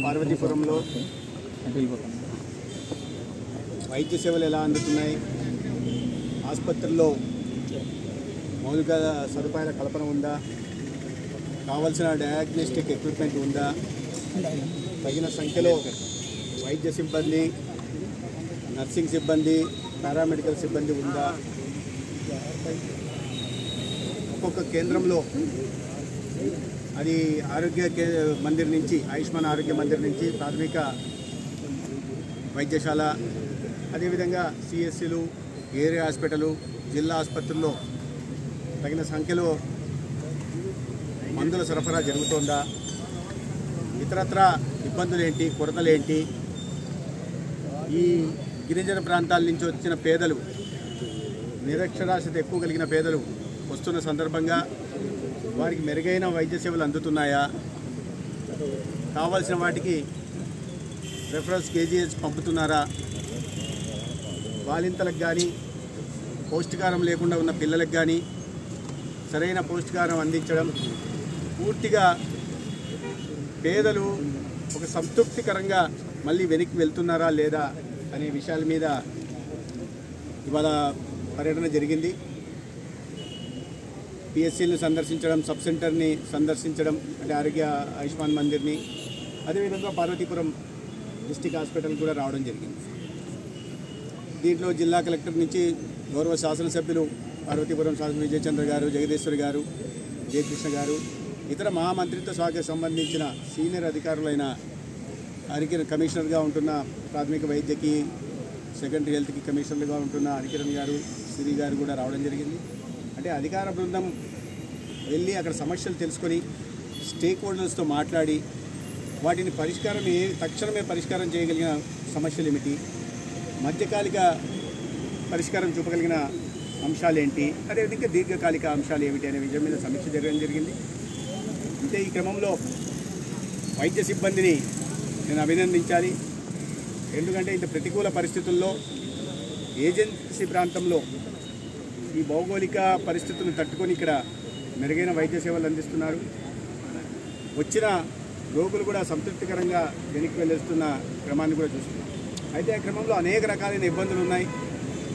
పార్వతీపురంలో వైద్య సేవలు ఎలా అందుతున్నాయి, ఆసుపత్రుల్లో మౌలిక సదుపాయాల కల్పన ఉందా, కావాల్సిన డయాగ్నోస్టిక్ ఎక్విప్మెంట్ ఉందా, తగిన సంఖ్యలో వైద్య సిబ్బంది, నర్సింగ్ సిబ్బంది, పారామెడికల్ సిబ్బంది ఉందా, ఒక్కొక్క కేంద్రంలో అది ఆరోగ్య మందిర్ నుంచి, ఆయుష్మాన్ ఆరోగ్య మందిర్ నుంచి ప్రాథమిక వైద్యశాల, అదేవిధంగా సిఎస్సిలు, ఏరియా హాస్పిటల్, జిల్లా ఆసుపత్రుల్లో తగిన సంఖ్యలో మందుల సరఫరా జరుగుతోందా, ఇతరత్ర ఇబ్బందులు ఏంటి, కొరతలు ఏంటి, ఈ గిరిజన ప్రాంతాల నుంచి వచ్చిన పేదలు, నిరక్షరాస్యత ఎక్కువ కలిగిన పేదలు వస్తున్న సందర్భంగా వారికి మెరుగైన వైద్య సేవలు అందుతున్నాయా, కావాల్సిన వాటికి రెఫరెన్స్ కేజీఎస్ పంపుతున్నారా, బాలింతలకు కానీ పౌష్టికారం లేకుండా ఉన్న పిల్లలకు కానీ సరైన పౌష్టికారం అందించడం, పూర్తిగా పేదలు ఒక సంతృప్తికరంగా మళ్ళీ వెనక్కి వెళ్తున్నారా లేదా అనే విషయాల మీద ఇవాళ పర్యటన జరిగింది. పిఎస్సీని సందర్శించడం, సబ్ సెంటర్ని సందర్శించడం, అంటే ఆరోగ్య ఆయుష్మాన్ మందిర్ని, అదేవిధంగా పార్వతీపురం డిస్టిక్ హాస్పిటల్ కూడా రావడం జరిగింది. దీంట్లో జిల్లా కలెక్టర్ నుంచి గౌరవ శాసనసభ్యులు పార్వతీపురం శాసన విజయచంద్ర గారు, జగదీశ్వర్ గారు, జయకృష్ణ గారు, ఇతర మహామంత్రిత్వ శాఖకు సంబంధించిన సీనియర్ అధికారులైన హరికిరణ్ కమిషనర్గా ఉంటున్న ప్రాథమిక వైద్యకి, సెకండరీ హెల్త్కి కమిషనర్గా ఉంటున్న హరికిరణ్ గారు, సిరి గారు కూడా రావడం జరిగింది. అంటే అధికార బృందం వెళ్ళి అక్కడ సమస్యలు తెలుసుకొని స్టేక్ హోల్డర్స్తో మాట్లాడి వాటిని తక్షణమే పరిష్కారం చేయగలిగిన సమస్యలు ఏమిటి, మధ్యకాలిక పరిష్కారం చూపగలిగిన అంశాలు ఏంటి, అదేవిధంగా దీర్ఘకాలిక అంశాలు ఏమిటి అనే విషయం మీద సమీక్ష జరగడం జరిగింది. అంటే ఈ క్రమంలో వైద్య సిబ్బందిని నేను అభినందించాలి. ఎందుకంటే ఇంత ప్రతికూల పరిస్థితుల్లో ఏజెన్సీ ప్రాంతంలో ఈ భౌగోళిక పరిస్థితులను తట్టుకొని ఇక్కడ మెరుగైన వైద్య సేవలు అందిస్తున్నారు. వచ్చిన రోగులు కూడా సంతృప్తికరంగా వెనక్కి వెళ్ళేస్తున్న క్రమాన్ని కూడా చూస్తున్నాం. అయితే ఆ క్రమంలో అనేక రకాలైన ఇబ్బందులు ఉన్నాయి.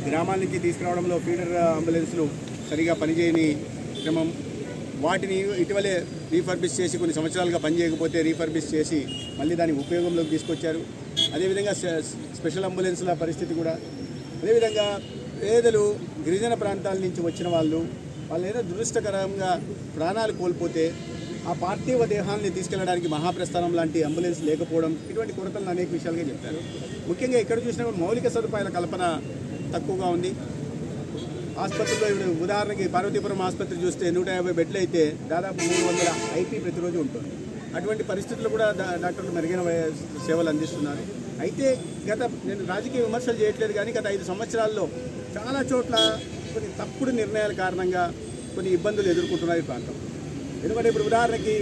గ్రామాల నుంచి తీసుకురావడంలో ఫీడర్ అంబులెన్స్లు సరిగా పనిచేయని క్రమం, వాటిని ఇటీవలే రీఫర్బిష్ చేసి కొన్ని సంవత్సరాలుగా పనిచేయకపోతే రీఫర్బిష్ చేసి మళ్ళీ దాన్ని ఉపయోగంలోకి తీసుకొచ్చారు. అదేవిధంగా స్పెషల్ అంబులెన్స్ల పరిస్థితి కూడా, అదేవిధంగా పేదలు, గిరిజన ప్రాంతాల నుంచి వచ్చిన వాళ్ళు ఏదో దురదృష్టకరంగా ప్రాణాలు కోల్పోతే ఆ పార్థివ దేహాన్ని తీసుకెళ్లడానికి మహాప్రస్థానం లాంటి అంబులెన్స్ లేకపోవడం, ఇటువంటి కొరతలను అనేక విషయాలుగా చెప్తారు. ముఖ్యంగా ఎక్కడ చూసినా మౌలిక సదుపాయాల కల్పన తక్కువగా ఉంది. ఆసుపత్రిలో ఇప్పుడు ఉదాహరణకి పార్వతీపురం ఆసుపత్రి చూస్తే 150 బెడ్లు అయితే దాదాపు 300 ఐపీ ప్రతిరోజు ఉంటుంది. అటువంటి పరిస్థితుల్లో కూడా డాక్టర్లు మెరుగైన సేవలు అందిస్తున్నారు. అయితే నేను రాజకీయ విమర్శలు చేయట్లేదు, కానీ గత 5 సంవత్సరాల్లో చాలా చోట్ల కొన్ని తప్పుడు నిర్ణయాల కారణంగా కొన్ని ఇబ్బందులు ఎదుర్కొంటున్నారు ఈ ప్రాంతం. ఎందుకంటే ఇప్పుడు ఉదాహరణకి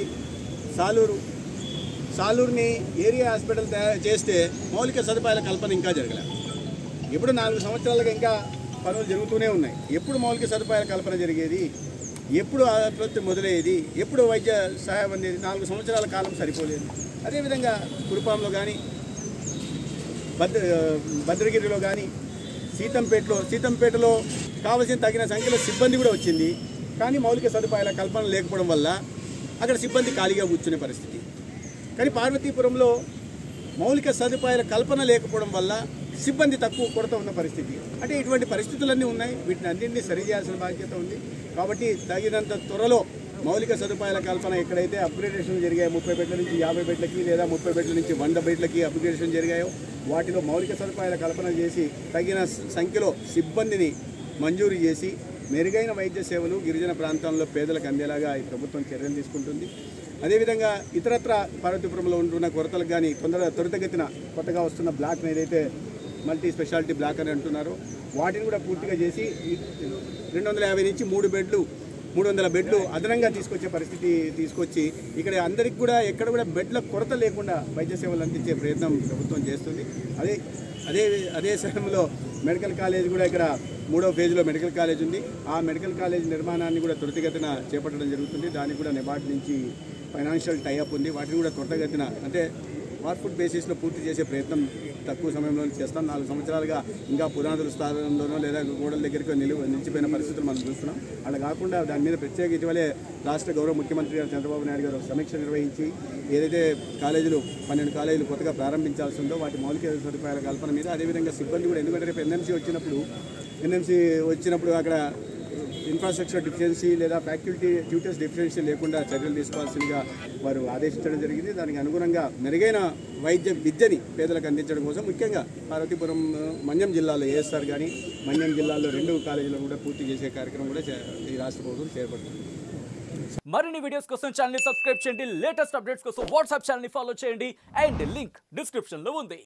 సాలూరుని ఏరియా హాస్పిటల్ చేస్తే మౌలిక సదుపాయాల కల్పన ఇంకా జరగలేదు. ఎప్పుడు 4 సంవత్సరాలుగా ఇంకా పనులు జరుగుతూనే ఉన్నాయి. ఎప్పుడు మౌలిక సదుపాయాల కల్పన జరిగేది, ఎప్పుడు ఆసుపత్రి మొదలయ్యేది, ఎప్పుడు వైద్య సహాయం అందేది? 4 సంవత్సరాల కాలం సరిపోలేదు. అదేవిధంగా కురుపాంలో కానీ, భద్రగిరిలో కానీ, సీతంపేటలో కావలసిన తగిన సంఖ్యలో సిబ్బంది కూడా వచ్చింది. కానీ మౌలిక సదుపాయాల కల్పన లేకపోవడం వల్ల అక్కడ సిబ్బంది ఖాళీగా కూర్చునే పరిస్థితి. కానీ పార్వతీపురంలో మౌలిక సదుపాయాల కల్పన లేకపోవడం వల్ల సిబ్బంది తక్కువ కొరత ఉన్న పరిస్థితి. అంటే ఇటువంటి పరిస్థితులన్నీ ఉన్నాయి. వీటిని అన్నింటినీ సరిచేయాల్సిన బాధ్యత ఉంది. కాబట్టి తగినంత త్వరలో మౌలిక సదుపాయాల కల్పన ఎక్కడైతే అప్గ్రేడేషన్ జరిగాయో 30 బెడ్ల నుంచి 50 బెడ్లకి, లేదా 30 బెడ్ల నుంచి 100 బెడ్లకి అప్గ్రేడేషన్ జరిగాయో వాటిలో మౌలిక సదుపాయాల కల్పన చేసి తగిన సంఖ్యలో సిబ్బందిని మంజూరు చేసి మెరుగైన వైద్య సేవలు గిరిజన ప్రాంతాల్లో పేదలకు అందేలాగా ఈ ప్రభుత్వం చర్యలు తీసుకుంటుంది. అదేవిధంగా ఇతరత్ర పార్వతీపురంలో ఉంటున్న కొరతలకు కానీ త్వరితగతిన కొత్తగా వస్తున్న బ్లాక్ ఏదైతే మల్టీ స్పెషాలిటీ బ్లాక్ అని అంటున్నారో వాటిని కూడా పూర్తిగా చేసి 250 నుంచి 300 బెడ్లు అదనంగా తీసుకొచ్చే పరిస్థితి తీసుకొచ్చి ఇక్కడ అందరికి కూడా ఎక్కడ కూడా బెడ్ల కొరత లేకుండా వైద్య సేవలు అందించే ప్రయత్నం ప్రభుత్వం చేస్తుంది. అదే సమయంలో మెడికల్ కాలేజ్ కూడా ఇక్కడ 3వ ఫేజ్లో మెడికల్ కాలేజ్ ఉంది. ఆ మెడికల్ కాలేజ్ నిర్మాణాన్ని కూడా త్వరితగతిన చేపట్టడం జరుగుతుంది. దానికి కూడా నెబార్డ్ నుంచి ఫైనాన్షియల్ టైఅప్ ఉంది. వాటిని కూడా త్వరితగతిన అంటే ఫాస్ట్ బేసిస్లో పూర్తి చేసే ప్రయత్నం తక్కువ సమయంలో చేస్తాం. 4 సంవత్సరాలుగా ఇంకా పురాతన స్థానంలోనో లేదా గోడల దగ్గరికి నిలిచిపోయిన పరిస్థితులు మనం చూస్తున్నాం. అలా కాకుండా దాని మీద ప్రత్యేక ఇటీవలే రాష్ట్ర గౌరవ ముఖ్యమంత్రి గారు చంద్రబాబు నాయుడు గారు సమీక్ష నిర్వహించి ఏదైతే కాలేజీలు 12 కాలేజీలు కొత్తగా ప్రారంభించాల్సి ఉందో వాటి మౌలిక సదుపాయాల కల్పన మీద, అదేవిధంగా సిబ్బంది కూడా, ఎందుకంటే రేపు ఎన్ఎంసీ వచ్చినప్పుడు అక్కడ ఇన్ఫ్రాస్ట్రక్చర్ డిఫిషియన్సీ లేదా ఫ్యాకల్టీ ట్యూటర్స్ డిఫిషియన్సీ లేకుండా చర్యలు తీసుకోవాల్సిందిగా వారు ఆదేశించడం జరిగింది. దానికి అనుగుణంగా మెరుగైన విద్యని పేదలకు అందించడం కోసం ముఖ్యంగా పార్వతీపురం మన్యం జిల్లాలో ఏఎస్ఆర్ కానీ మన్యం జిల్లాలో 2 కాలేజీలను కూడా పూర్తి చేసే కార్యక్రమం కూడా ఈ రాష్ట్ర ప్రభుత్వం చేపడుతుంది. మరిన్ని వీడియోస్ కోసం ఛానల్ ని సబ్స్క్రైబ్ చేయండి, లేటెస్ట్ అప్డేట్స్ కోసం వాట్సాప్ ఛానల్ ని ఫాలో చేయండి అండ్ లింక్ డిస్క్రిప్షన్ లో ఉంది.